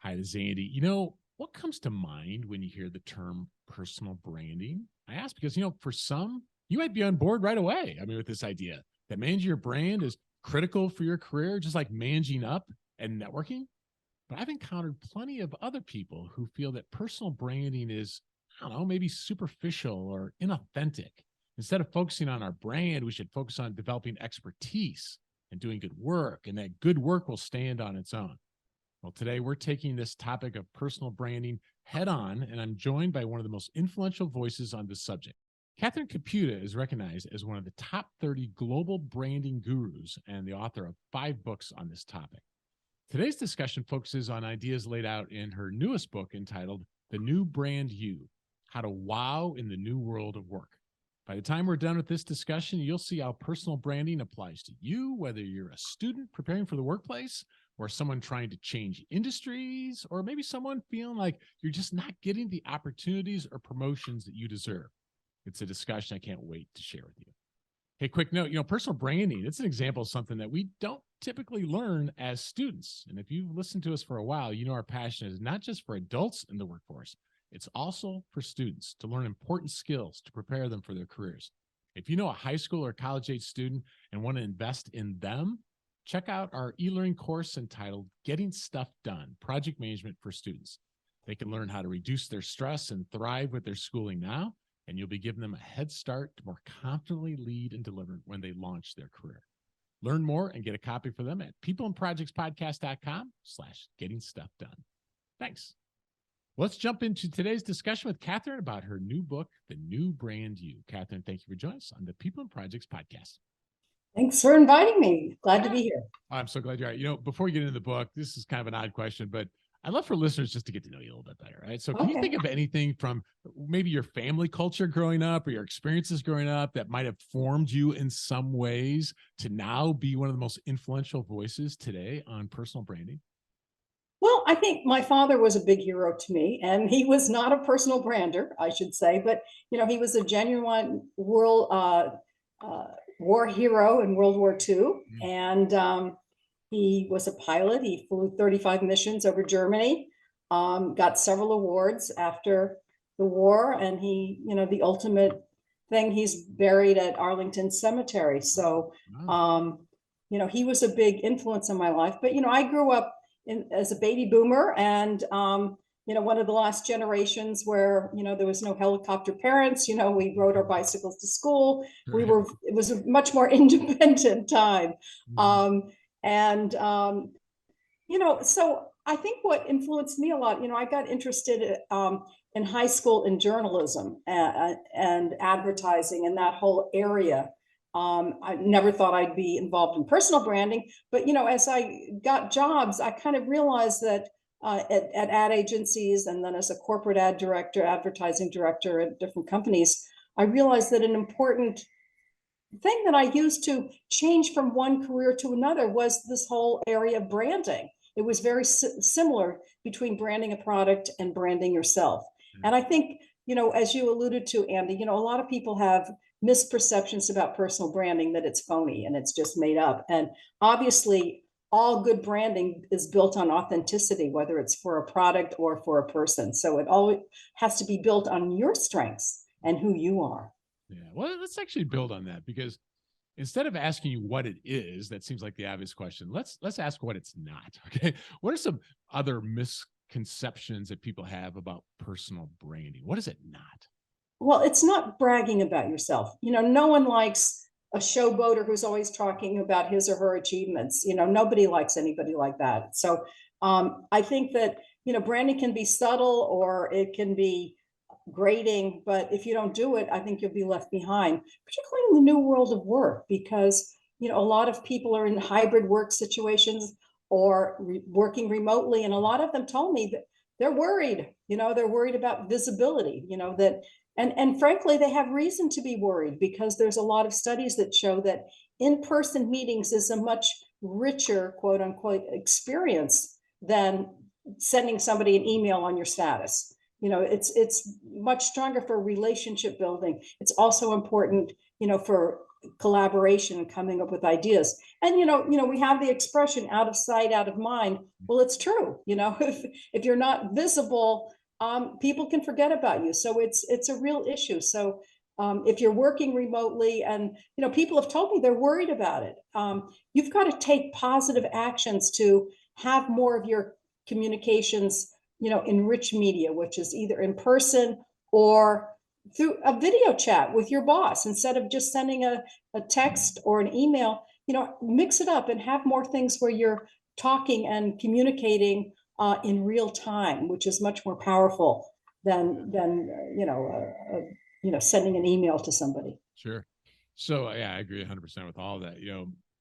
Hi, this is Andy. What comes to mind when you hear the term personal branding? I ask because, for some, you might be on board right away. With this idea that managing your brand is critical for your career, just like managing up and networking. But I've encountered plenty of other people who feel that personal branding is, I don't know, maybe superficial or inauthentic. Instead of focusing on our brand, we should focus on developing expertise and doing good work, and that good work will stand on its own. Well, today we're taking this topic of personal branding head on, and I'm joined by one of the most influential voices on this subject. Catherine Kaputa is recognized as one of the top 30 global branding gurus and the author of 5 books on this topic. Today's discussion focuses on ideas laid out in her newest book entitled The New Brand You: How to Wow in the New World of Work. By the time we're done with this discussion, you'll see how personal branding applies to you, whether you're a student preparing for the workplace, or someone trying to change industries, or maybe someone feeling like you're just not getting the opportunities or promotions that you deserve. It's a discussion I can't wait to share with you. Hey, quick note, personal branding, it's an example of something that we don't typically learn as students. And if you've listened to us for a while, our passion is not just for adults in the workforce, it's also for students to learn important skills to prepare them for their careers. If you know a high school or college age student and want to invest in them, check out our e-learning course entitled Getting Stuff Done: Project Management for Students. They can learn how to reduce their stress and thrive with their schooling now, and you'll be giving them a head start to more confidently lead and deliver when they launch their career. Learn more and get a copy for them at peopleandprojectspodcast.com/getting stuff done. Thanks. Let's jump into today's discussion with Catherine about her new book, The New Brand You. Catherine, thank you for joining us on the People and Projects podcast. Thanks for inviting me. Glad to be here. I'm so glad you're here. Before we get into the book, this is kind of an odd question, but I'd love for listeners just to get to know you a little bit better, right? So can you think of anything from maybe your family culture growing up or your experiences growing up that might have formed you in some ways to now be one of the most influential voices today on personal branding? Well, I think my father was a big hero to me, and he was not a personal brander, I should say, but he was a genuine world war hero in World War II, and he was a pilot. He flew 35 missions over Germany, got several awards after the war, and he, the ultimate thing, he's buried at Arlington Cemetery. So, he was a big influence in my life. But I grew up as a baby boomer, and one of the last generations where there was no helicopter parents. We rode our bicycles to school. It was a much more independent time. So I think what influenced me a lot, I got interested in high school in journalism and advertising and that whole area. I never thought I'd be involved in personal branding, but as I got jobs, I kind of realized that at ad agencies, and then as a corporate ad director, advertising director at different companies, I realized that an important thing that I used to change from one career to another was this whole area of branding. It was very similar between branding a product and branding yourself. And I think, as you alluded to, Andy, a lot of people have misperceptions about personal branding, that it's phony and it's just made up. And obviously, all good branding is built on authenticity, whether it's for a product or for a person. So it always has to be built on your strengths and who you are. Yeah, well, let's actually build on that, because instead of asking you what it is, that seems like the obvious question. Let's ask what it's not. Okay, what are some other misconceptions that people have about personal branding? What is it not? Well, it's not bragging about yourself. No one likes a showboater who's always talking about his or her achievements. Nobody likes anybody like that. So I think that, branding can be subtle or it can be grading, but if you don't do it, I think you'll be left behind, particularly in the new world of work, because, a lot of people are in hybrid work situations or working remotely. And a lot of them told me that they're worried, they're worried about visibility, that and frankly, they have reason to be worried, because there's a lot of studies that show that in-person meetings is a much richer, quote unquote, experience than sending somebody an email on your status. It's much stronger for relationship building. It's also important, for collaboration and coming up with ideas. And we have the expression out of sight, out of mind. Well, it's true. If you're not visible, people can forget about you. So it's a real issue. So if you're working remotely, and people have told me they're worried about it, you've got to take positive actions to have more of your communications, in rich media, which is either in person or through a video chat with your boss. Instead of just sending a text or an email, mix it up and have more things where you're talking and communicating in real time, which is much more powerful than sending an email to somebody. Sure. So yeah, I agree 100% with all that.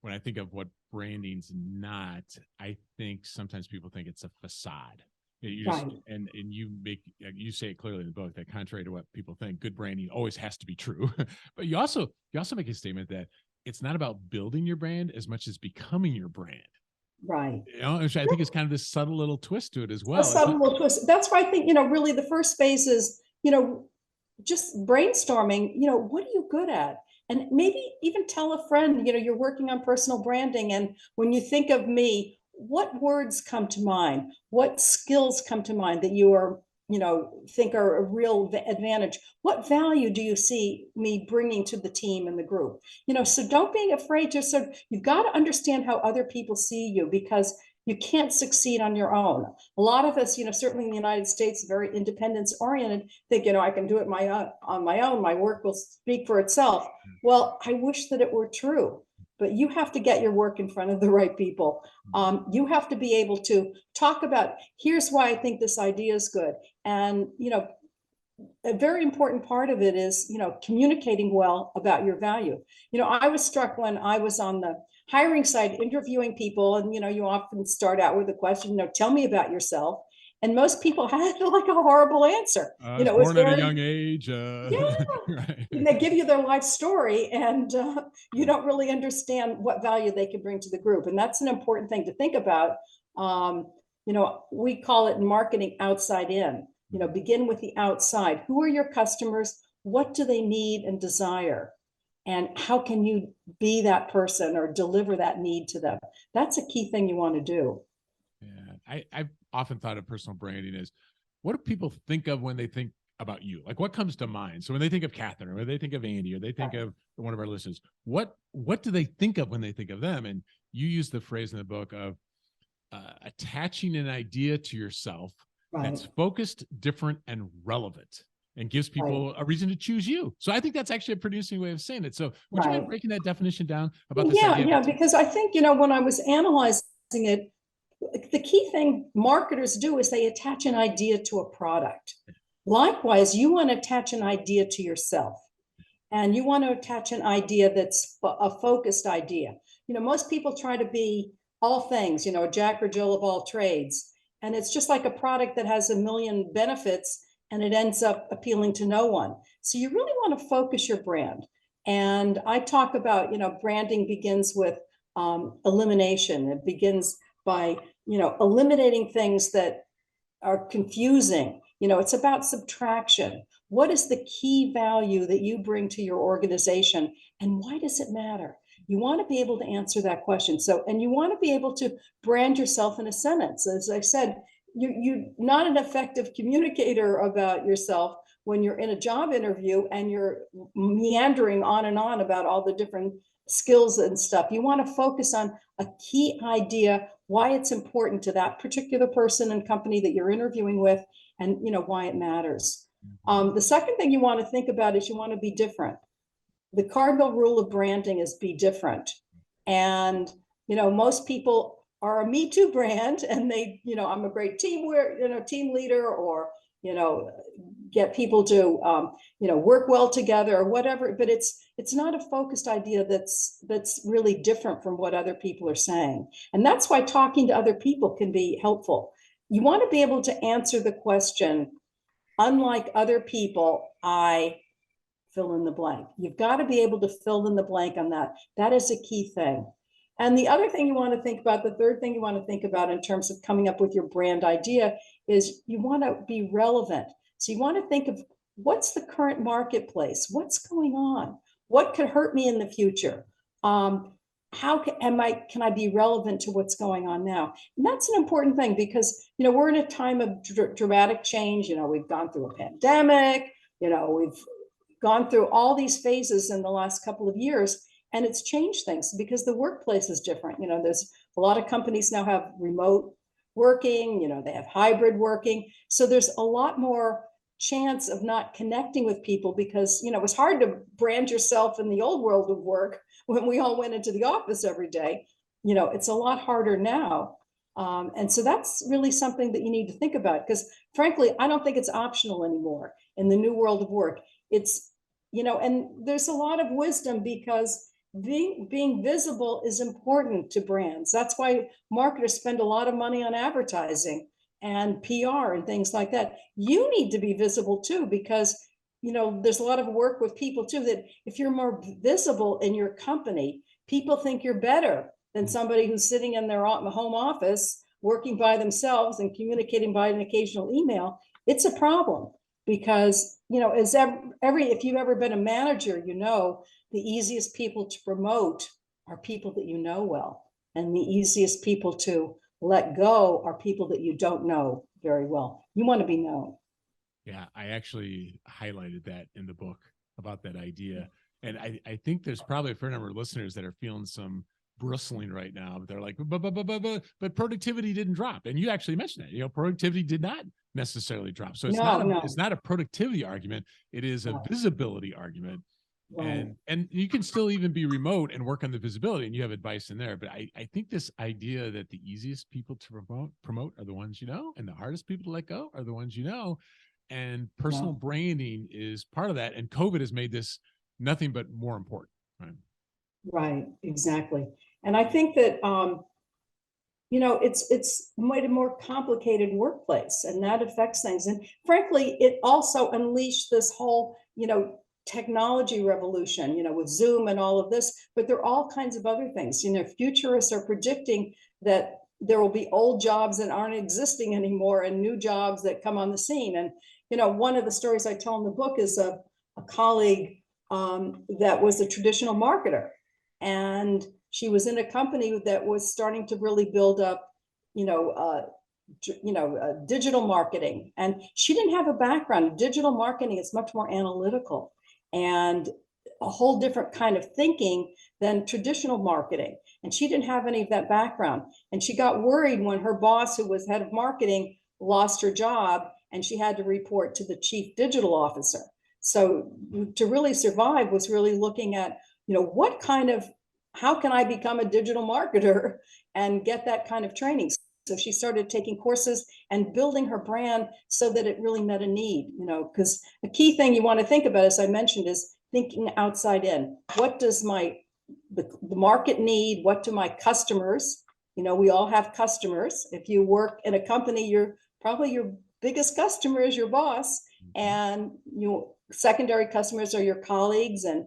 When I think of what branding's not, I think sometimes people think it's a facade. You just, Right. and you say it clearly in the book that contrary to what people think, good branding always has to be true. But you also make a statement that it's not about building your brand as much as becoming your brand. Right. Which I think is kind of this subtle little twist to it as well. A subtle little twist. That's why I think, really the first phase is, just brainstorming, what are you good at? And maybe even tell a friend, you're working on personal branding. And when you think of me, what words come to mind? What skills come to mind that you are, think are a real advantage? What value do you see me bringing to the team and the group? So don't be afraid to you've got to understand how other people see you, because you can't succeed on your own. A lot of us, certainly in the United States, very independence oriented, think, I can do it on my own. My work will speak for itself. Well, I wish that it were true, but you have to get your work in front of the right people. You have to be able to talk about, here's why I think this idea is good. And, a very important part of it is, communicating well about your value. I was struck when I was on the hiring side interviewing people, and you often start out with a question, tell me about yourself, and most people had like a horrible answer. I was born at a young age. Yeah. Right. And they give you their life story, and you don't really understand what value they can bring to the group. And that's an important thing to think about. We call it in marketing outside in. Begin with the outside. Who are your customers? What do they need and desire? And how can you be that person or deliver that need to them? That's a key thing you want to do. Yeah, I've often thought of personal branding as, what do people think of when they think about you? Like, what comes to mind? So when they think of Catherine, or they think of Andy, or they think of one of our listeners, what do they think of when they think of them? And you use the phrase in the book of attaching an idea to yourself that's focused, different, and relevant, and gives people a reason to choose you. So I think that's actually a pretty interesting way of saying it. So would you mind breaking that definition down about this idea? Yeah, because I think, when I was analyzing it, the key thing marketers do is they attach an idea to a product. Likewise, you want to attach an idea to yourself, and you want to attach an idea that's a focused idea. Most people try to be all things, a Jack or Jill of all trades. And it's just like a product that has a million benefits and it ends up appealing to no one. So you really want to focus your brand. And I talk about, branding begins with elimination. It begins by, eliminating things that are confusing. It's about subtraction. What is the key value that you bring to your organization, and why does it matter? You want to be able to answer that question. So, and you want to be able to brand yourself in a sentence. As I said, you're not an effective communicator about yourself when you're in a job interview and you're meandering on and on about all the different skills and stuff. You want to focus on a key idea, why it's important to that particular person and company that you're interviewing with, and why it matters. The second thing you want to think about is you want to be different. The cardinal rule of branding is be different. And, most people are a Me Too brand, and they, I'm a great team leader, or, get people to, work well together or whatever. But it's not a focused idea that's really different from what other people are saying. And that's why talking to other people can be helpful. You want to be able to answer the question, unlike other people, I fill in the blank. You've got to be able to fill in the blank on that. That is a key thing. And the other thing you want to think about, the third thing you want to think about in terms of coming up with your brand idea, is you want to be relevant. So you want to think of, what's the current marketplace? What's going on? What could hurt me in the future? How can I be relevant to what's going on now? And that's an important thing because, we're in a time of dramatic change. We've gone through a pandemic, we've gone through all these phases in the last couple of years, and it's changed things because the workplace is different. There's a lot of companies now have remote working, they have hybrid working. So there's a lot more chance of not connecting with people because, it was hard to brand yourself in the old world of work when we all went into the office every day. It's a lot harder now. And so that's really something that you need to think about because frankly, I don't think it's optional anymore in the new world of work. It's, and there's a lot of wisdom because being visible is important to brands. That's why marketers spend a lot of money on advertising and PR and things like that. You need to be visible too, because there's a lot of work with people too, that if you're more visible in your company, people think you're better than somebody who's sitting in their home office working by themselves and communicating by an occasional email. It's a problem because, as if you've ever been a manager, the easiest people to promote are people that you know well. And the easiest people to let go are people that you don't know very well. You want to be known. Yeah, I actually highlighted that in the book about that idea. And I think there's probably a fair number of listeners that are feeling some bristling right now, but they're like, but productivity didn't drop. And you actually mentioned that, productivity did not necessarily drop. So it's it's not a productivity argument. It is a visibility argument. Right. And you can still even be remote and work on the visibility, and you have advice in there. But I think this idea that the easiest people to promote are the ones and the hardest people to let go are the ones and personal branding is part of that. And COVID has made this nothing but more important. Right, exactly. And I think that it's made a more complicated workplace, and that affects things. And frankly, it also unleashed this whole technology revolution, with Zoom and all of this, but there are all kinds of other things. Futurists are predicting that there will be old jobs that aren't existing anymore and new jobs that come on the scene. And, one of the stories I tell in the book is a colleague that was a traditional marketer. And she was in a company that was starting to really build up, digital marketing. And she didn't have a background. Digital marketing is much more analytical and a whole different kind of thinking than traditional marketing. And she didn't have any of that background. And she got worried when her boss, who was head of marketing, lost her job and she had to report to the chief digital officer. So to really survive was really looking at, how can I become a digital marketer and get that kind of training? So she started taking courses and building her brand so that it really met a need, because the key thing you want to think about, as I mentioned, is thinking outside in. What does the market need? What do my customers, we all have customers. If you work in a company, probably your biggest customer is your boss, and secondary customers are your colleagues, and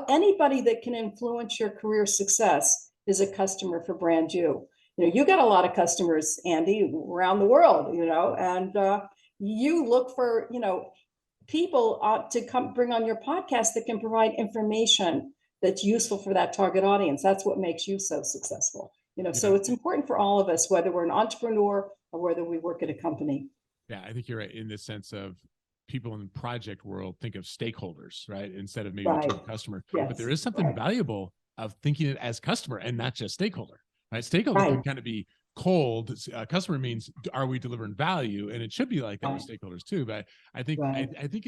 anybody that can influence your career success is a customer for Brand You. You got a lot of customers, Andy, around the world, and you look for, people to come bring on your podcast that can provide information that's useful for that target audience. That's what makes you so successful. So it's important for all of us, whether we're an entrepreneur or whether we work at a company. Yeah, I think you're right in the sense of people in the project world think of stakeholders, right? Instead of maybe a customer. Yes. But there is something valuable of thinking it as customer and not just stakeholder, right? Stakeholder can kind of be cold. Customer means, are we delivering value? And it should be like that with stakeholders too. But I think, I think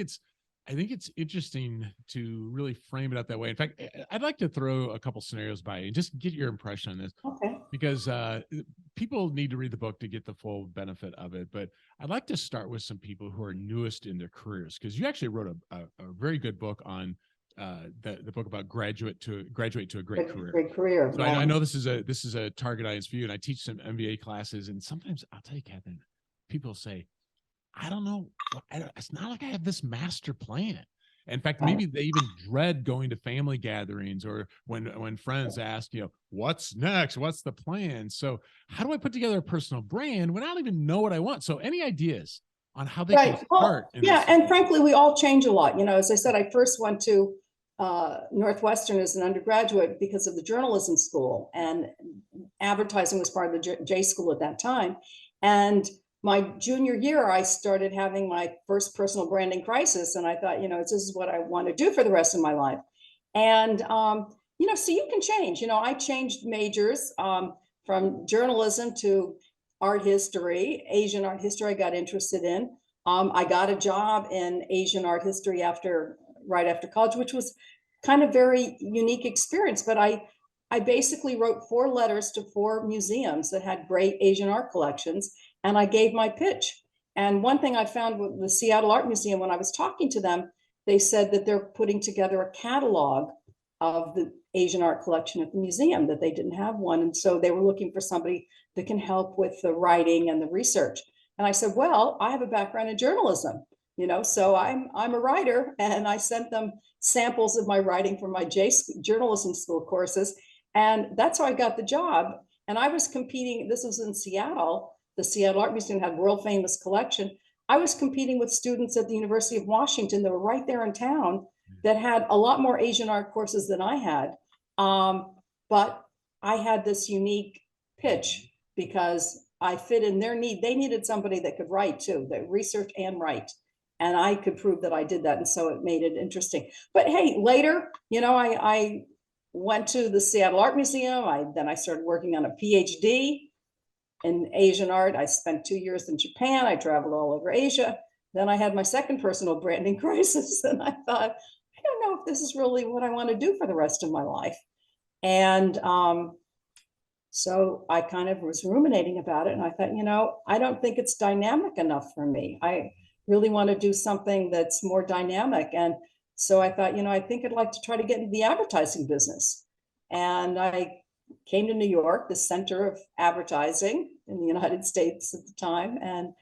it's interesting to really frame it up that way. In fact, I'd like to throw a couple scenarios by you and just get your impression on this. Okay. Because people need to read the book to get the full benefit of it. But I'd like to start with some people who are newest in their careers, because you actually wrote a very good book on the book about graduate to a great career. Great career. So I know this is a target audience for you, and I teach some MBA classes, and sometimes I'll tell you, Catherine, people say, I don't know, it's not like I have this master plan. In fact, maybe they even dread going to family gatherings or when friends ask, what's next? What's the plan? So how do I put together a personal brand when I don't even know what I want? So any ideas on how they can start? And frankly, we all change a lot. As I said, I first went to Northwestern as an undergraduate because of the journalism school, and advertising was part of the J school at that time. And my junior year, I started having my first personal branding crisis. And I thought, this is what I want to do for the rest of my life. And, so you can change. I changed majors from journalism to art history, Asian art history I got interested in. I got a job in Asian art history right after college, which was kind of very unique experience. But I basically wrote 4 letters to 4 museums that had great Asian art collections, and I gave my pitch. And one thing I found with the Seattle Art Museum, when I was talking to them, they said that they're putting together a catalog of the Asian art collection at the museum, that they didn't have one. And so they were looking for somebody that can help with the writing and the research. And I said, well, I have a background in journalism, so I'm a writer. And I sent them samples of my writing from my journalism school courses. And that's how I got the job. And I was competing, this was in Seattle. The Seattle Art Museum had world famous collection. I was competing with students at the University of Washington that were right there in town that had a lot more Asian art courses than I had. But I had this unique pitch because I fit in their need. They needed somebody that could write too, that research and write. And I could prove that I did that. And so it made it interesting. But hey, later, I went to the Seattle Art Museum. Then I started working on a PhD in Asian art. I spent 2 years in Japan. I traveled all over Asia. Then I had my second personal branding crisis. And I thought, I don't know if this is really what I want to do for the rest of my life. And so I kind of was ruminating about it. And I thought, I don't think it's dynamic enough for me. I really want to do something that's more dynamic. And so I thought, I think I'd like to try to get into the advertising business. And I came to New York, the center of advertising in the United States at the time. And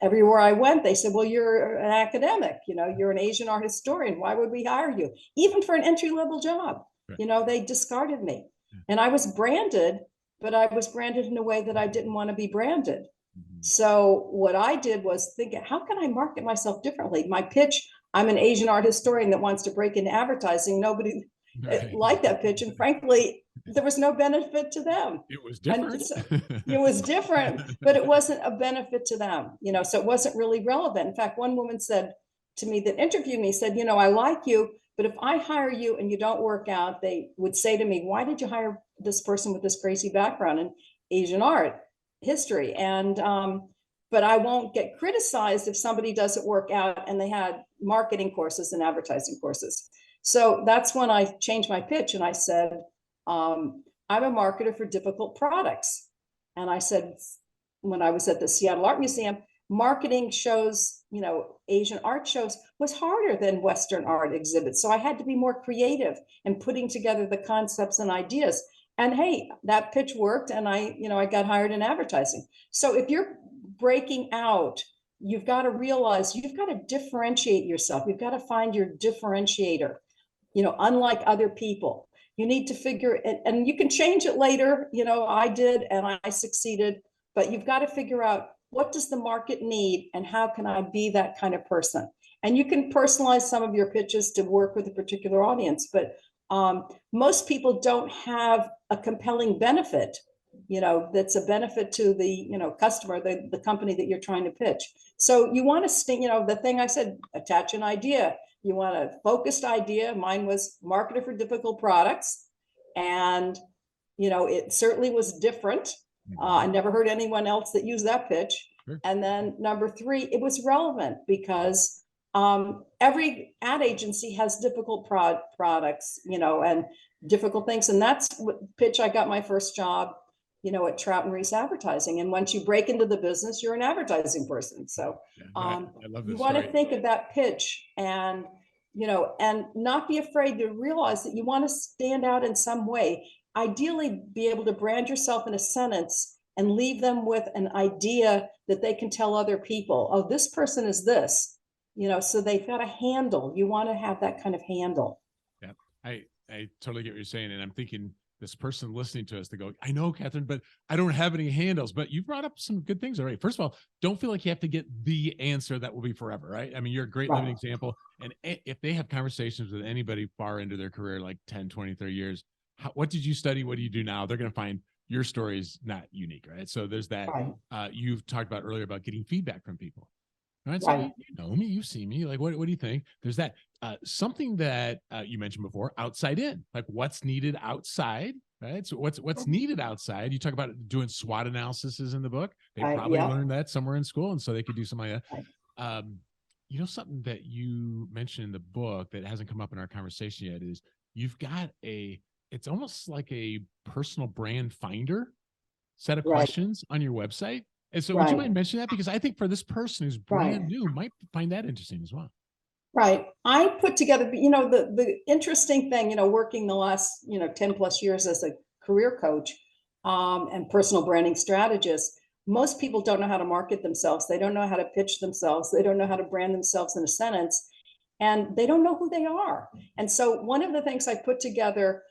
everywhere I went, they said, well, you're an academic, you're an Asian art historian. Why would we hire you? Even for an entry-level job, right. They discarded me. And I was branded, but I was branded in a way that I didn't want to be branded. Mm-hmm. So what I did was think, how can I market myself differently? My pitch, I'm an Asian art historian that wants to break into advertising. Nobody liked that pitch. And frankly, there was no benefit to them. It was different. It was different, but it wasn't a benefit to them, so it wasn't really relevant. In fact, one woman said to me that interviewed me, said, I like you, but if I hire you and you don't work out, they would say to me, why did you hire this person with this crazy background in Asian art history? And, but I won't get criticized if somebody doesn't work out. And they had marketing courses and advertising courses. So that's when I changed my pitch and I said, I'm a marketer for difficult products. And I said, when I was at the Seattle Art Museum, marketing shows, Asian art shows was harder than Western art exhibits. So I had to be more creative in putting together the concepts and ideas. And hey, that pitch worked. And I got hired in advertising. So if you're breaking out, you've got to realize you've got to differentiate yourself. You've got to find your differentiator, unlike other people. You need to figure it, and you can change it later. I did, and I succeeded, but you've got to figure out, what does the market need and how can I be that kind of person? And you can personalize some of your pitches to work with a particular audience, but most people don't have a compelling benefit, that's a benefit to the, customer, the company that you're trying to pitch. So you want to stay, the thing I said, attach an idea. You want a focused idea. Mine was marketer for difficult products. And, it certainly was different. I never heard anyone else that used that pitch. Sure. And then number 3, it was relevant because every ad agency has difficult products, and difficult things. And that's what pitch I got my first job, at Trout and Reese Advertising. And once you break into the business, you're an advertising person. So I love this you want to think of that pitch and, and not be afraid to realize that you want to stand out in some way. Ideally, be able to brand yourself in a sentence and leave them with an idea that they can tell other people, oh, this person is this, so they've got a handle. You want to have that kind of handle. Yeah, I totally get what you're saying. And I'm thinking this person listening to us to go, I know, Catherine, but I don't have any handles. But you brought up some good things already. First of all, don't feel like you have to get the answer that will be forever, right? I mean, you're a great living example. And if they have conversations with anybody far into their career, like 10, 20, 30 years, what did you study? What do you do now? They're going to find your story is not unique, right? So there's that. You've talked about earlier about getting feedback from people. Right. So you know me, you see me. Like, what do you think? There's that something that you mentioned before, outside in, like what's needed outside, right? So what's needed outside. You talk about doing SWOT analyses in the book. They probably learned that somewhere in school, and so they could do something like that. You know, something that you mentioned in the book that hasn't come up in our conversation yet is you've got it's almost like a personal brand finder set of questions on your website. And so would you mind mentioning that? Because I think for this person who's brand new might find that interesting as well. Right. I put together, you know, the interesting thing, you know, working the last, 10 plus years as a career coach and personal branding strategist, most people don't know how to market themselves. They don't know how to pitch themselves. They don't know how to brand themselves in a sentence, and they don't know who they are. And so one of the things I put together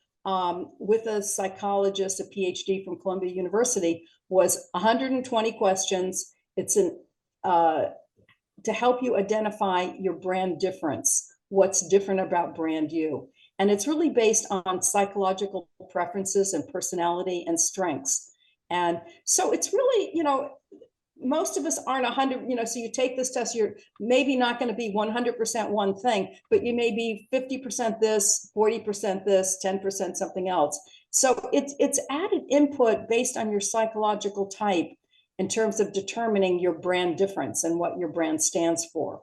with a psychologist, a PhD from Columbia University, was 120 questions. It's to help you identify your brand difference, what's different about brand you. And it's really based on psychological preferences and personality and strengths. And so it's really, most of us aren't 100, so you take this test, you're maybe not going to be 100% one thing, but you may be 50% this, 40% this, 10% something else. So it's added input based on your psychological type in terms of determining your brand difference and what your brand stands for,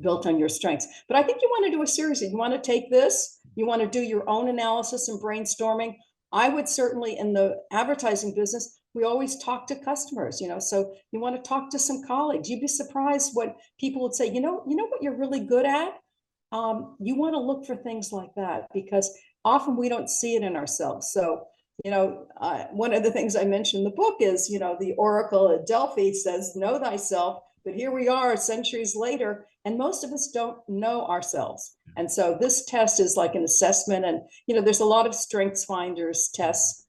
built on your strengths. But I think you want to do a series. You want to take this, you want to do your own analysis and brainstorming. I would certainly, in the advertising business, we always talk to customers, so you want to talk to some colleagues. You'd be surprised what people would say, you know what you're really good at? You want to look for things like that, because often we don't see it in ourselves. So, one of the things I mentioned in the book is, the Oracle at Delphi says, know thyself. But here we are centuries later, and most of us don't know ourselves. And so this test is like an assessment. And, there's a lot of strengths finders tests,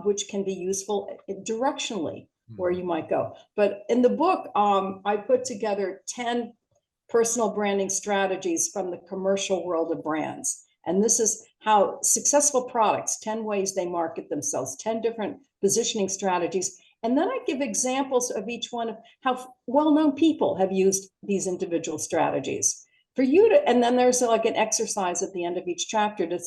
which can be useful directionally where you might go. But in the book, I put together 10 personal branding strategies from the commercial world of brands. And this is how successful products, 10 ways they market themselves, 10 different positioning strategies. And then I give examples of each one of how well-known people have used these individual strategies for you to, and then there's like an exercise at the end of each chapter to,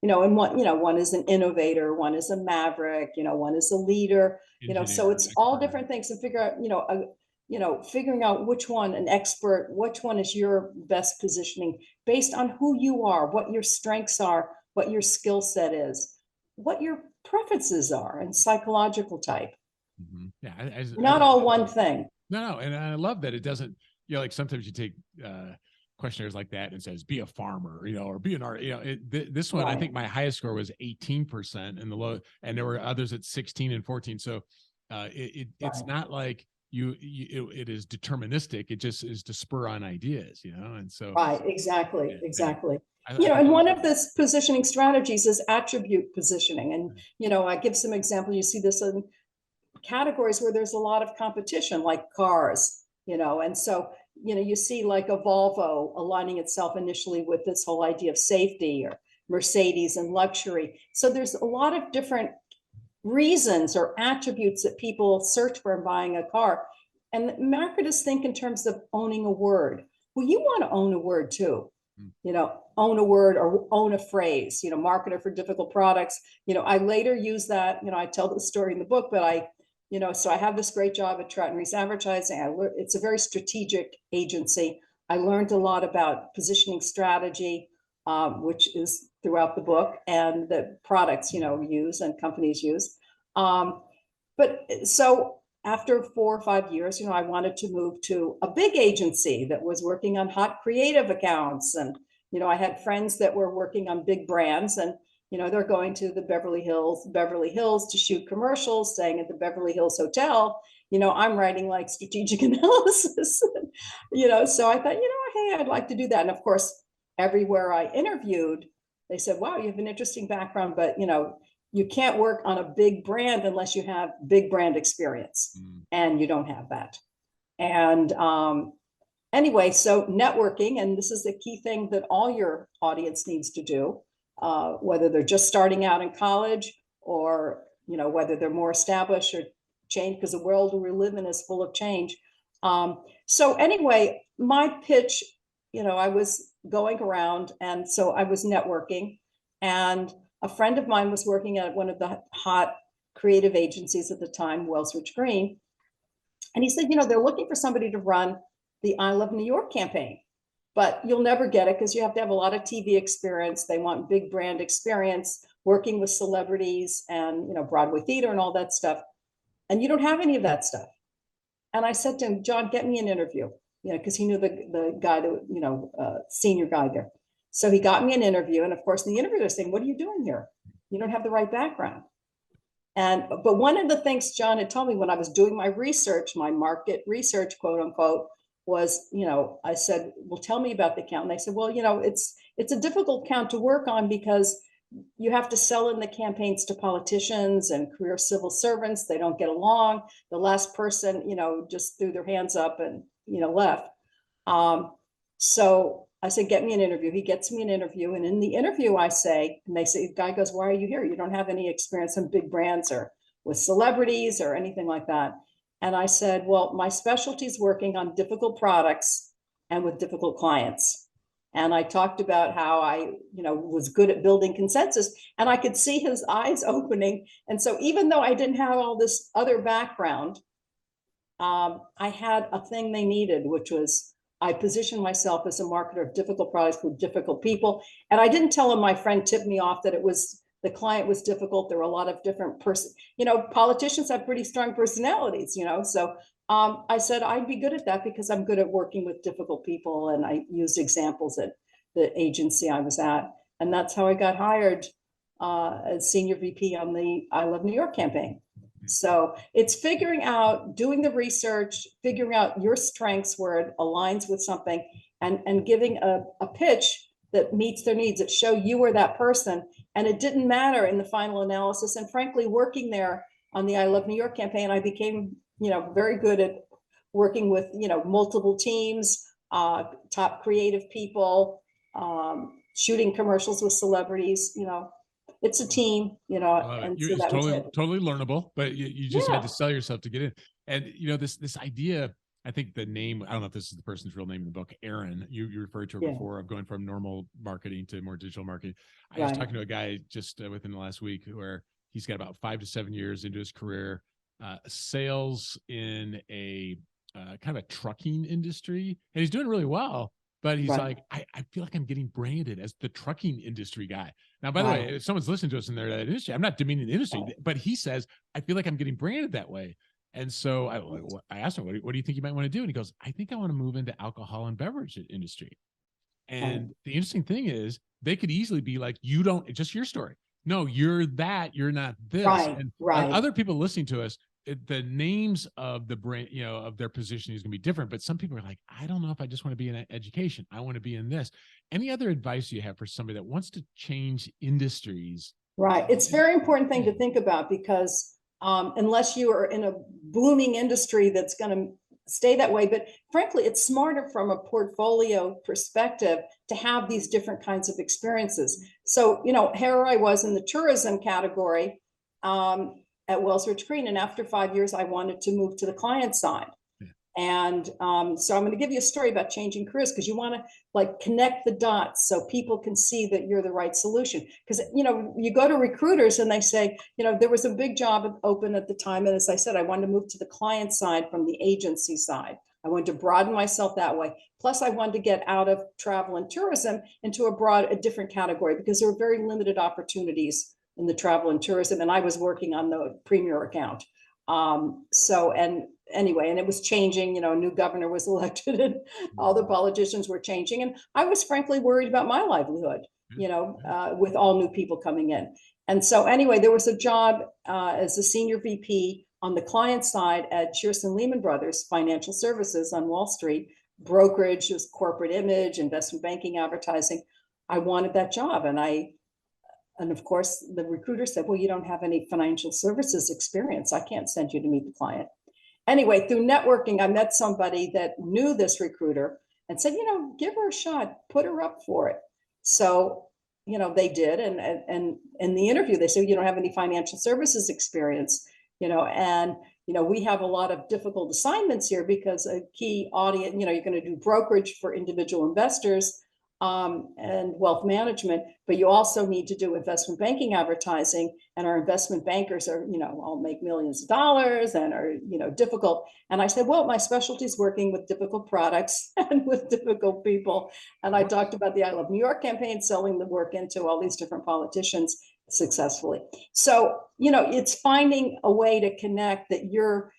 and one is an innovator, one is a maverick, one is a leader, so it's all different things, and figure out, figuring out which one, an expert, which one is your best positioning based on who you are, what your strengths are, what your skill set is, what your preferences are, and psychological type. Yeah, not all one thing. No, and I love that it doesn't, like sometimes you take questionnaires like that and says be a farmer, or be an art. This one, I think my highest score was 18%, and the low, and there were others at 16 and 14. So it's not like it is deterministic. It just is to spur on ideas, and so exactly. And one of the positioning strategies is attribute positioning, and I give some examples. You see this in categories where there's a lot of competition, like cars, and so you see like a Volvo aligning itself initially with this whole idea of safety, or Mercedes and luxury. So there's a lot of different reasons or attributes that people search for in buying a car. And marketers think in terms of owning a word. Well, you want to own a word too, own a word or own a phrase, marketer for difficult products. I later use that, I tell the story in the book, but so I have this great job at Trout and Reese Advertising. It's a very strategic agency. I learned a lot about positioning strategy, which is throughout the book, and the products, use and companies use. But so after 4 or 5 years, I wanted to move to a big agency that was working on hot creative accounts. And, I had friends that were working on big brands, and, they're going to the Beverly Hills to shoot commercials, staying at the Beverly Hills Hotel. I'm writing like strategic analysis, so I thought, hey, I'd like to do that. And of course, everywhere I interviewed, they said, wow, you have an interesting background, but you can't work on a big brand unless you have big brand experience, and you don't have that. And anyway, so networking, and this is the key thing that all your audience needs to do, whether they're just starting out in college, or whether they're more established or change, because the world we live in is full of change. So anyway, my pitch, I was going around, and so I was networking, and a friend of mine was working at one of the hot creative agencies at the time, Wells Rich Green. And he said, they're looking for somebody to run the I Love New York campaign, but you'll never get it because you have to have a lot of TV experience. They want big brand experience, working with celebrities and, Broadway theater and all that stuff. And you don't have any of that stuff. And I said to him, John, get me an interview, because he knew the guy that, senior guy there. So he got me an interview. And of course, the interviewer saying, what are you doing here? You don't have the right background. But one of the things John had told me when I was doing my research, my market research, quote unquote, was, I said, well, tell me about the account. And they said, well, it's a difficult account to work on because you have to sell in the campaigns to politicians and career civil servants. They don't get along. The last person, just threw their hands up and, left. So I said, get me an interview. He gets me an interview. And in the interview, I say, and they say, the guy goes, why are you here? You don't have any experience in big brands or with celebrities or anything like that. And I said, well, my specialty is working on difficult products and with difficult clients. And I talked about how I, was good at building consensus, and I could see his eyes opening. And so even though I didn't have all this other background, I had a thing they needed, which was I positioned myself as a marketer of difficult products with difficult people. And I didn't tell him my friend tipped me off that the client was difficult. There were a lot of different politicians have pretty strong personalities, so I said I'd be good at that because I'm good at working with difficult people. And I used examples at the agency I was at. And that's how I got hired as senior VP on the I Love New York campaign. So it's figuring out, doing the research, figuring out your strengths where it aligns with something, and giving a pitch that meets their needs, that show you were that person. And it didn't matter in the final analysis. And frankly, working there on the I Love New York campaign, I became, very good at working with, multiple teams, top creative people, shooting commercials with celebrities, it's a team, and so it's that was it. totally learnable, but you just had to sell yourself to get in. And this idea, I think the name, I don't know if this is the person's real name in the book, Aaron, you referred to her before, of going from normal marketing to more digital marketing. I was talking to a guy just within the last week where he's got about 5 to 7 years into his career, sales in a kind of a trucking industry, and he's doing really well. But he's like, I feel like I'm getting branded as the trucking industry guy. Now, by the way, if someone's listening to us in that industry, I'm not demeaning the industry, but he says, I feel like I'm getting branded that way. And so I asked him, what do you think you might want to do? And he goes, I think I want to move into alcohol and beverage industry. And the interesting thing is they could easily be like, you don't, just your story. No, you're that, you're not this. And other people listening to us, the names of the brand, of their position is going to be different, but some people are like, I don't know if I just want to be in education. I want to be in this. Any other advice you have for somebody that wants to change industries? Right. It's a very important thing to think about, because unless you are in a booming industry that's going to stay that way, but frankly, it's smarter from a portfolio perspective to have these different kinds of experiences. So, here I was in the tourism category, at Wells Rich Green. And after 5 years, I wanted to move to the client side. And so I'm going to give you a story about changing careers, because you want to connect the dots so people can see that you're the right solution. Because, you go to recruiters and they say, there was a big job open at the time. And as I said, I wanted to move to the client side from the agency side. I wanted to broaden myself that way. Plus, I wanted to get out of travel and tourism into a different category, because there were very limited opportunities in the travel and tourism, and I was working on the premier account. Anyway, and it was changing, a new governor was elected, and all the politicians were changing. And I was frankly worried about my livelihood, with all new people coming in. And so anyway, there was a job as a senior VP on the client side at Shearson Lehman Brothers Financial Services on Wall Street, brokerage, was corporate image, investment banking, advertising. I wanted that job. And I And of course, the recruiter said, well, you don't have any financial services experience. I can't send you to meet the client. Anyway, through networking, I met somebody that knew this recruiter and said, give her a shot, put her up for it. So, they did. And in the interview, they said, you don't have any financial services experience, and, we have a lot of difficult assignments here because a key audience, you're going to do brokerage for individual investors, and wealth management, but you also need to do investment banking advertising. And our investment bankers are, all make millions of dollars and are, difficult. And I said, well, my specialty is working with difficult products and with difficult people. And I talked about the I Love New York campaign, selling the work into all these different politicians successfully. So, it's finding a way to connect that you're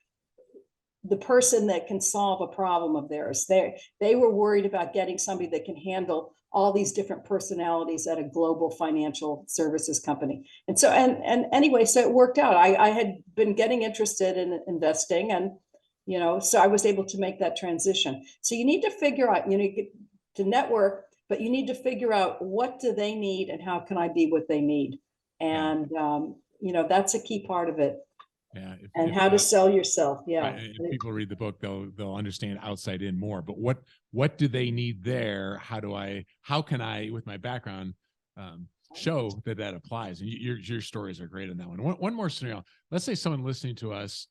the person that can solve a problem of theirs. They were worried about getting somebody that can handle all these different personalities at a global financial services company. And so, and anyway, so it worked out. I had been getting interested in investing, and, so I was able to make that transition. So you need to figure out, you get to network, but you need to figure out what do they need and how can I be what they need? And, that's a key part of it. Yeah, and how to sell yourself. Yeah. Right, if people read the book, they'll understand outside in more. But what do they need there? How can I, with my background, show that applies? And your stories are great on that one. One more scenario. Let's say someone listening to us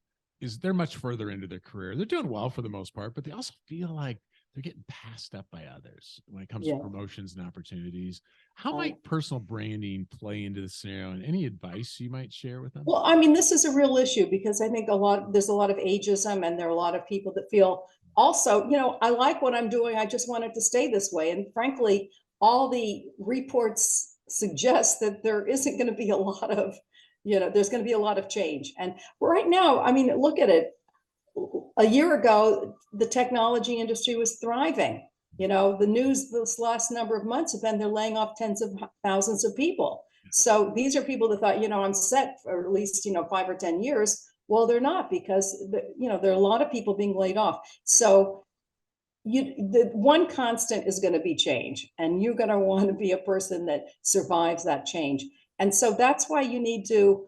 they're much further into their career. They're doing well for the most part, but they also feel like they're getting passed up by others when it comes to promotions and opportunities. How might personal branding play into the scenario, and any advice you might share with them? Well, this is a real issue because I think there's a lot of ageism, and there are a lot of people that feel also, I like what I'm doing. I just want it to stay this way. And frankly, all the reports suggest that there isn't going to be a lot of, there's going to be a lot of change. And right now, look at it. A year ago, the technology industry was thriving. The news this last number of months have been they're laying off tens of thousands of people. So these are people that thought, I'm set for at least, 5 or 10 years. Well, they're not, because, there are a lot of people being laid off. So the one constant is going to be change, and you're going to want to be a person that survives that change. And so that's why you need to,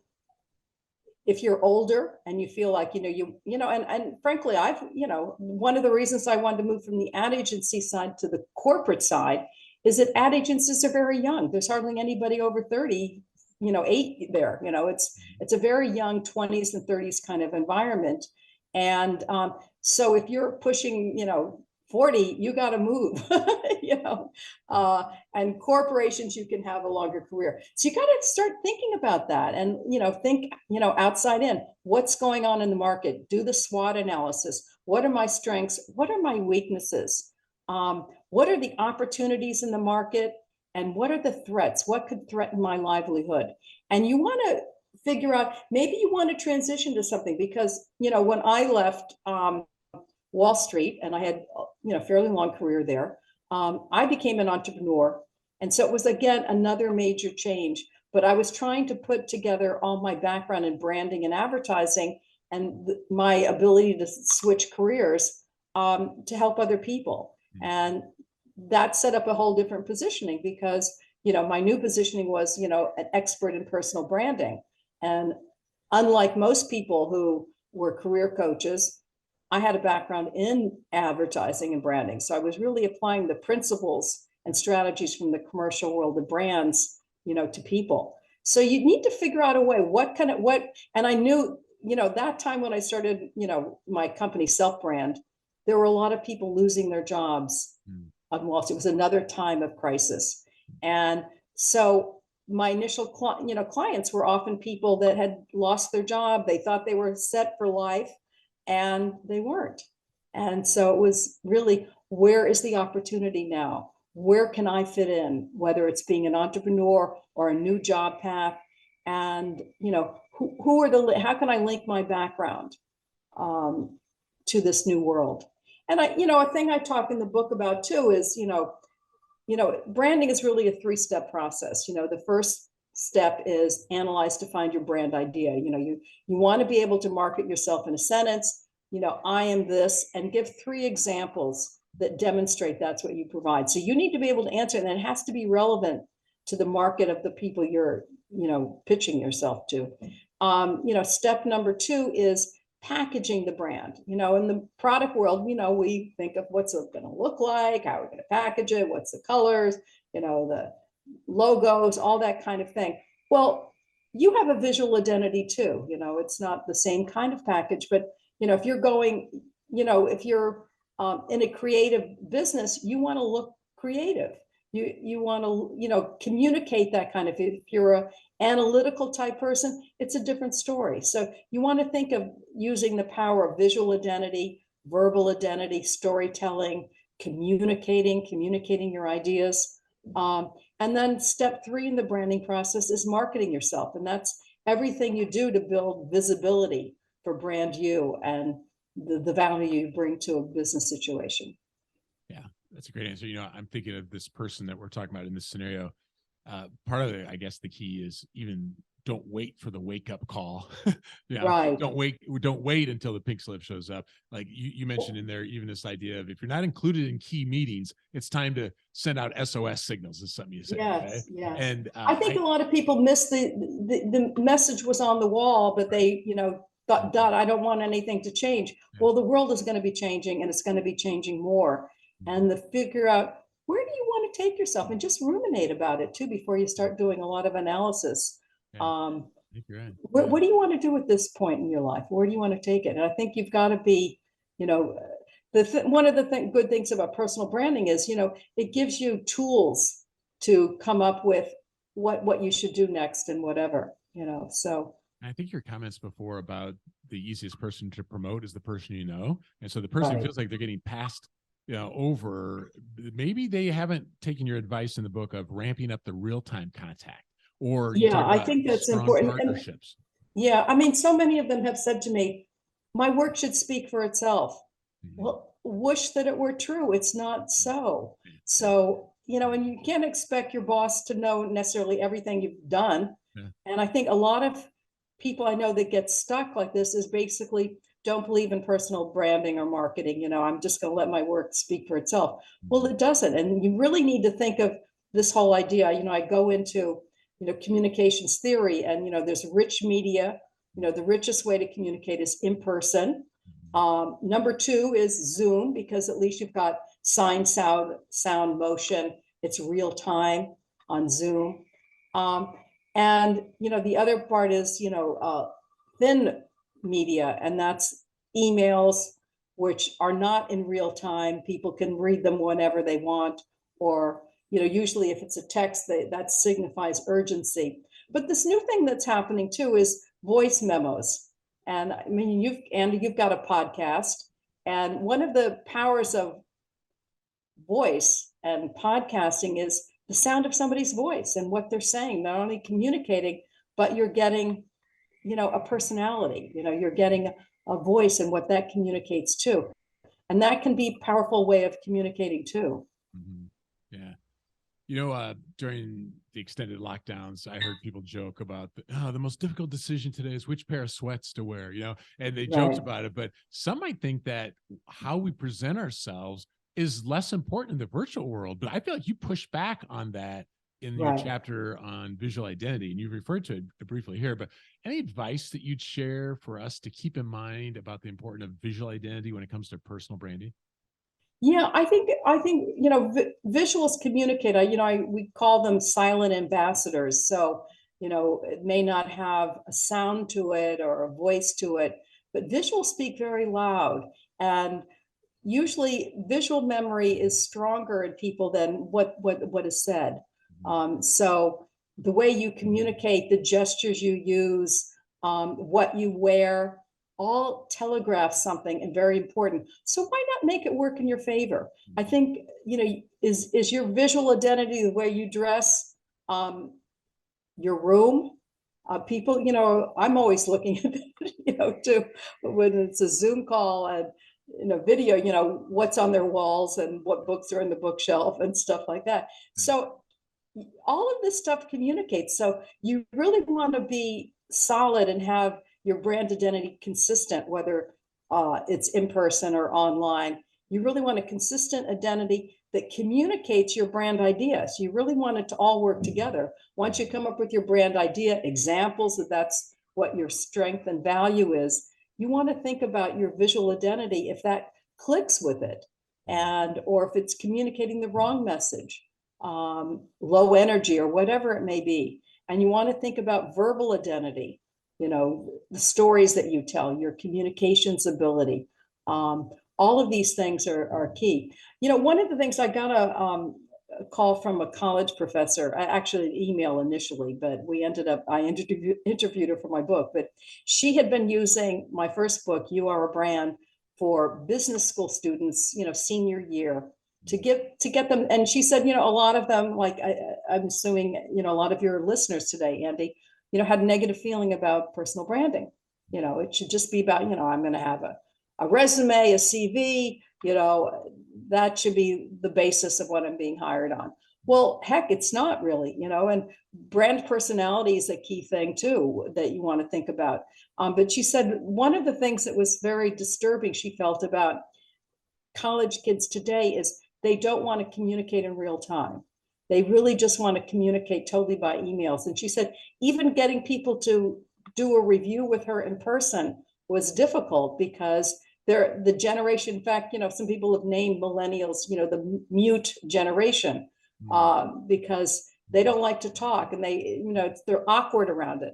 if you're older and you feel like, and frankly, one of the reasons I wanted to move from the ad agency side to the corporate side is that ad agencies are very young. There's hardly anybody over 30, 8 there. It's a very young 20s and 30s kind of environment. And so if you're pushing, 40, you got to move, and corporations, you can have a longer career. So you got to start thinking about that and, think, outside in. What's going on in the market? Do the SWOT analysis. What are my strengths? What are my weaknesses? What are the opportunities in the market? And what are the threats? What could threaten my livelihood? And you want to figure out, maybe you want to transition to something, because, when I left Wall Street, and I had, a fairly long career there, I became an entrepreneur. And so it was, again, another major change. But I was trying to put together all my background in branding and advertising and my ability to switch careers to help other people. And that set up a whole different positioning, because, my new positioning was, an expert in personal branding. And unlike most people who were career coaches, I had a background in advertising and branding. So I was really applying the principles and strategies from the commercial world of brands, to people. So you need to figure out a way, and I knew, that time when I started, my company Self Brand, there were a lot of people losing their jobs on Wall Street. It was another time of crisis. And so my initial, clients were often people that had lost their job. They thought they were set for life, and they weren't. And so it was really, where is the opportunity now? Where can I fit in, whether it's being an entrepreneur or a new job path? And, how can I link my background to this new world? And a thing I talk in the book about too is, branding is really a 3-step process. The first step is analyze to find your brand idea. You want to be able to market yourself in a sentence, I am this, and give 3 examples that demonstrate that's what you provide. So you need to be able to answer, and it has to be relevant to the market of the people you're pitching yourself to. Step number 2 is packaging the brand. In the product world, we think of what's it going to look like, how we're going to package it, what's the colors, the logos, all that kind of thing. Well, you have a visual identity too. It's not the same kind of package, but if you're going, if you're in a creative business, you want to look creative. You want to, communicate that kind of, if you're a analytical type person, it's a different story. So you want to think of using the power of visual identity, verbal identity, storytelling, communicating your ideas. And then step 3 in the branding process is marketing yourself. And that's everything you do to build visibility for brand you and the value you bring to a business situation. Yeah, that's a great answer. I'm thinking of this person that we're talking about in this scenario. Part of it, I guess the key is even don't wait for the wake up call. Right. Don't wait until the pink slip shows up. Like you mentioned in there, even this idea of if you're not included in key meetings, it's time to send out SOS signals is something you say. Yes, okay? yes. And I think a lot of people miss the message was on the wall, but they, thought, I don't want anything to change. Yeah. Well, the world is going to be changing and it's going to be changing more. And to figure out where do you want to take yourself and just ruminate about it too before you start doing a lot of analysis. Yeah, I think you're right. What do you want to do at this point in your life? Where do you want to take it? And I think you've got to be, one of the good things about personal branding is, it gives you tools to come up with what you should do next and whatever, so. I think your comments before about the easiest person to promote is the person you know. And so the person Right. feels like they're getting passed over, maybe they haven't taken your advice in the book of ramping up the real-time contact, or you talk I about think that's strong important. partnerships. So many of them have said to me, my work should speak for itself. Mm-hmm. Well, wish that it were true. It's not so. So, and you can't expect your boss to know necessarily everything you've done. Yeah. And I think a lot of people I know that get stuck like this is basically don't believe in personal branding or marketing. I'm just going to let my work speak for itself. Well, it doesn't. And you really need to think of this whole idea. I go into, communications theory and, there's rich media. The richest way to communicate is in person. Number 2 is Zoom, because at least you've got sign, sound, motion. It's real time on Zoom. And, the other part is, thin media, and that's emails, which are not in real time. People can read them whenever they want, or, usually if it's a text, that signifies urgency. But this new thing that's happening too is voice memos. And I mean, you've got a podcast, and one of the powers of voice and podcasting is the sound of somebody's voice and what they're saying, not only communicating, but you're getting, a personality, you're getting a voice and what that communicates too. And that can be a powerful way of communicating too. Mm-hmm. Yeah. During the extended lockdowns, I heard people joke about the most difficult decision today is which pair of sweats to wear, and they joked about it. But some might think that how we present ourselves is less important in the virtual world. But I feel like you push back on that in your chapter on visual identity, and you referred to it briefly here. But any advice that you'd share for us to keep in mind about the importance of visual identity when it comes to personal branding? Yeah, I think visuals communicate. We call them silent ambassadors. So it may not have a sound to it or a voice to it, but visuals speak very loud. And usually, visual memory is stronger in people than what is said. So the way you communicate, the gestures you use, what you wear, all telegraph something and very important. So why not make it work in your favor? I think, is your visual identity the way you dress, your room? People, I'm always looking at, too, when it's a Zoom call and, video, what's on their walls and what books are in the bookshelf and stuff like that. So all of this stuff communicates. So you really want to be solid and have your brand identity consistent, whether it's in person or online. You really want a consistent identity that communicates your brand idea. So you really want it to all work together. Once you come up with your brand idea, examples that that's what your strength and value is, you want to think about your visual identity, if that clicks with it, and or if it's communicating the wrong message, low energy or whatever it may be. And you want to think about verbal identity, the stories that you tell, your communications ability. All of these things are key. One of the things, I got a call from a college professor, actually an email initially, but I interviewed her for my book, but she had been using my first book, You Are a Brand, for business school students, senior year, to get them. And she said, a lot of them, like I'm assuming, a lot of your listeners today, Andy, had a negative feeling about personal branding. It should just be about, I'm going to have a resume, a CV, that should be the basis of what I'm being hired on. Well, heck, it's not really, and brand personality is a key thing too, that you want to think about. But she said one of the things that was very disturbing she felt about college kids today is they don't want to communicate in real time. They really just want to communicate totally by emails. And she said, even getting people to do a review with her in person was difficult because they're the generation. In fact, some people have named millennials, the mute generation, because they don't like to talk and they're awkward around it.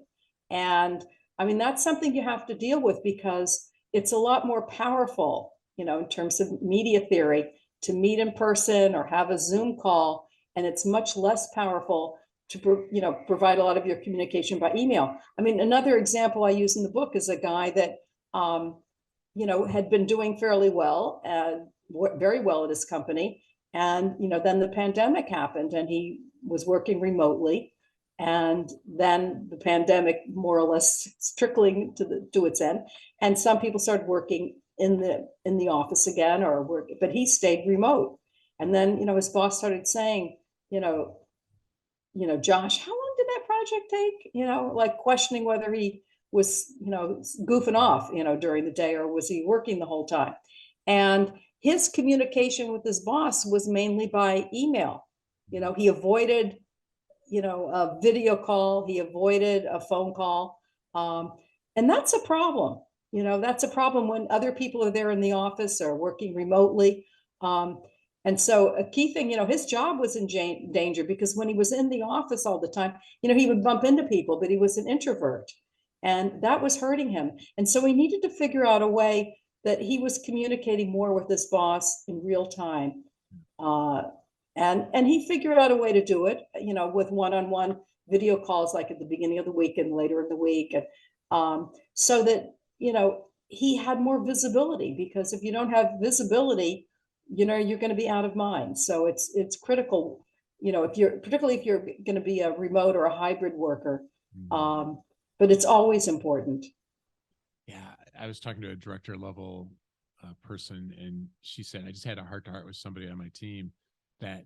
And I mean, that's something you have to deal with because it's a lot more powerful, in terms of media theory, to meet in person or have a Zoom call. And it's much less powerful to, provide a lot of your communication by email. I mean, another example I use in the book is a guy that, had been doing fairly well and very well at his company. And, then the pandemic happened and he was working remotely. And then the pandemic more or less trickling to its end. And some people started working in the office again but he stayed remote. And then, his boss started saying, Josh, how long did that project take? Like questioning whether he was, goofing off, during the day, or was he working the whole time? And his communication with his boss was mainly by email. He avoided, a video call, he avoided a phone call. And that's a problem. That's a problem when other people are there in the office or working remotely. And so a key thing, his job was in danger because when he was in the office all the time, he would bump into people, but he was an introvert and that was hurting him. And so he needed to figure out a way that he was communicating more with his boss in real time. And he figured out a way to do it, with one-on-one video calls, like at the beginning of the week and later in the week. And so that, he had more visibility, because if you don't have visibility, you're going to be out of mind. So it's critical, particularly if you're going to be a remote or a hybrid worker. But it's always important. Yeah. I was talking to a director level person, and she said, I just had a heart to heart with somebody on my team that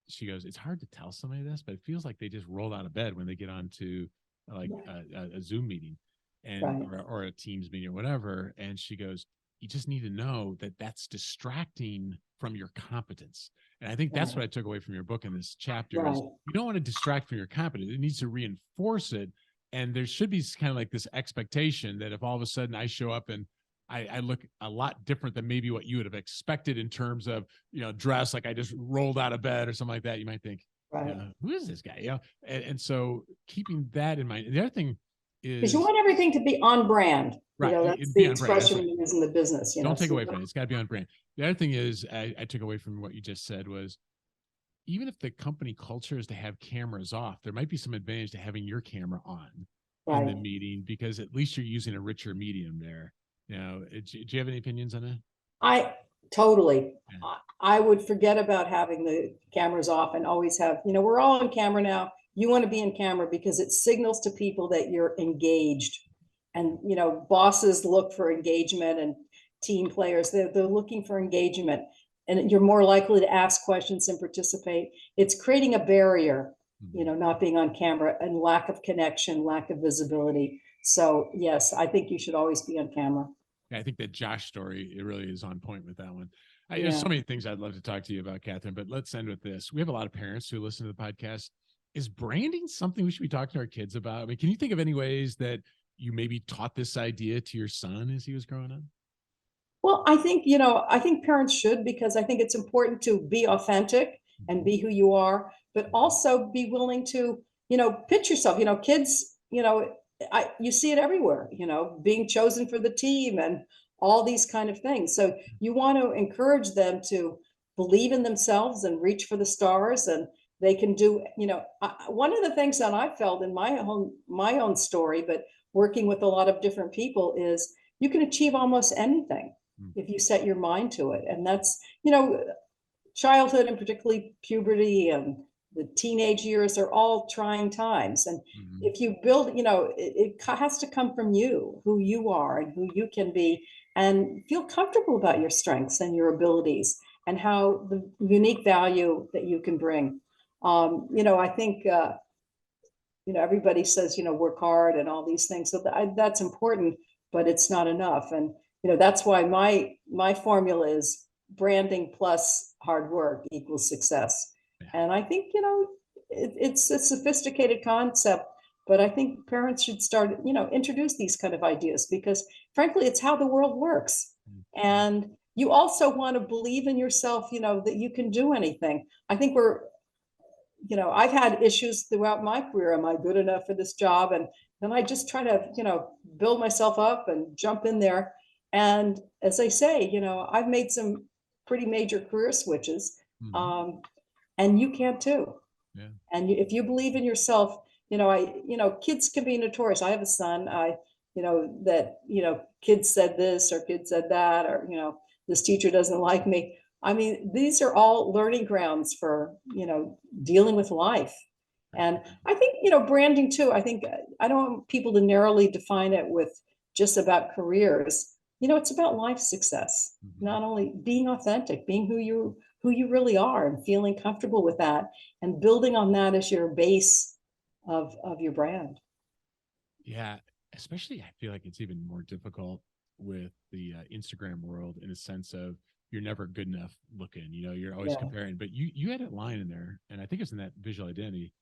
she goes, it's hard to tell somebody this, but it feels like they just rolled out of bed when they get onto like a Zoom meeting and or a Teams meeting or whatever. And she goes, you just need to know that that's distracting from your competence. And I think that's what I took away from your book in this chapter is you don't want to distract from your competence. It needs to reinforce it. And there should be kind of like this expectation that if all of a sudden I show up and I look a lot different than maybe what you would have expected in terms of, dress, like I just rolled out of bed or something like that, you might think, who is this guy? And so keeping that in mind. And the other thing is, because you want everything to be on brand. Right. That's the expression we use in the business. Don't take away from it. It's got to be on brand. The other thing is, I took away from what you just said was, even if the company culture is to have cameras off, there might be some advantage to having your camera on in the meeting, because at least you're using a richer medium there. Do you have any opinions on that? I totally. Yeah. I would forget about having the cameras off and always have, we're all on camera now. You want to be in camera because it signals to people that you're engaged. And, bosses look for engagement, and team players, they're looking for engagement. And you're more likely to ask questions and participate. It's creating a barrier, not being on camera, and lack of connection, lack of visibility. So yes, I think you should always be on camera. Yeah, I think that Josh story, it really is on point with that one. There's Yeah. so many things I'd love to talk to you about, Catherine, but let's end with this. We have a lot of parents who listen to the podcast. Is branding something we should be talking to our kids about? I mean, can you think of any ways that you maybe taught this idea to your son as he was growing up? Well, I think, I think parents should, because I think it's important to be authentic and Mhm. be who you are, but also be willing to, pitch yourself. Kids, you see it everywhere, being chosen for the team and all these kind of things. So you want to encourage them to believe in themselves and reach for the stars, and they can do, one of the things that I felt in my own story, but working with a lot of different people, is you can achieve almost anything Mhm. if you set your mind to it. And that's, childhood, and particularly puberty and the teenage years, are all trying times. And Mhm. if you build, it has to come from you, who you are and who you can be, and feel comfortable about your strengths and your abilities and how the unique value that you can bring. I think, everybody says, work hard and all these things. So that's important, but it's not enough. And, that's why my formula is branding plus hard work equals success. Yeah. And I think, it's a sophisticated concept, but I think parents should start, introduce these kind of ideas, because frankly, it's how the world works. Mhm. And you also want to believe in yourself, that you can do anything. I think I've had issues throughout my career. Am I good enough for this job? And then I just try to, build myself up and jump in there. And as I say, I've made some pretty major career switches. Mhm. Um, and you can too. Yeah. And if you believe in yourself, kids can be notorious. I have a son, that, kids said this or kids said that, or, this teacher doesn't like me. I mean, these are all learning grounds for, dealing with life. For And sure. I think, branding too, I think, I don't want people to narrowly define it with just about careers. It's about life success, Mhm. not only being authentic, being who you really are, and feeling comfortable with that, and building on that as your base of your brand. Yeah, especially I feel like it's even more difficult with the Instagram world, in a sense of you're never good enough looking. You're always Yeah. comparing. But you had a line in there, and I think it's in that visual identity,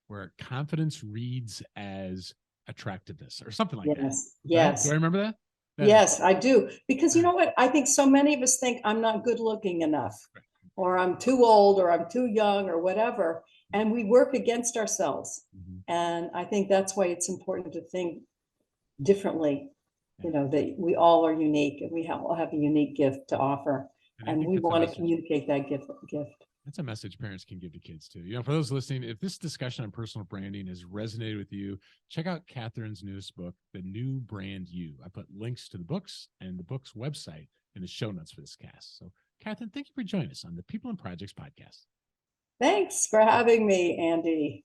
where confidence reads as attractiveness or something like that. Yes. Right? Do I Yes. remember that? Yeah. Yes, I do. Because you Yeah. know what? I think so many of us think I'm not good looking enough, Right. or I'm too old, or I'm too young, or whatever. And we work against ourselves. Mhm. And I think that's why it's important to think differently, Yeah. that we all are unique, and we all have a unique gift to offer. And I And think we that's a want to message. communicate that gift. That's a message parents can give to kids too. For those listening, if this discussion on personal branding has resonated with you, check out Catherine's newest book, The New Brand You. I put links to the books and the book's website in the show notes for this cast. So, Catherine, thank you for joining us on the People and Projects podcast. Thanks for having me, Andy.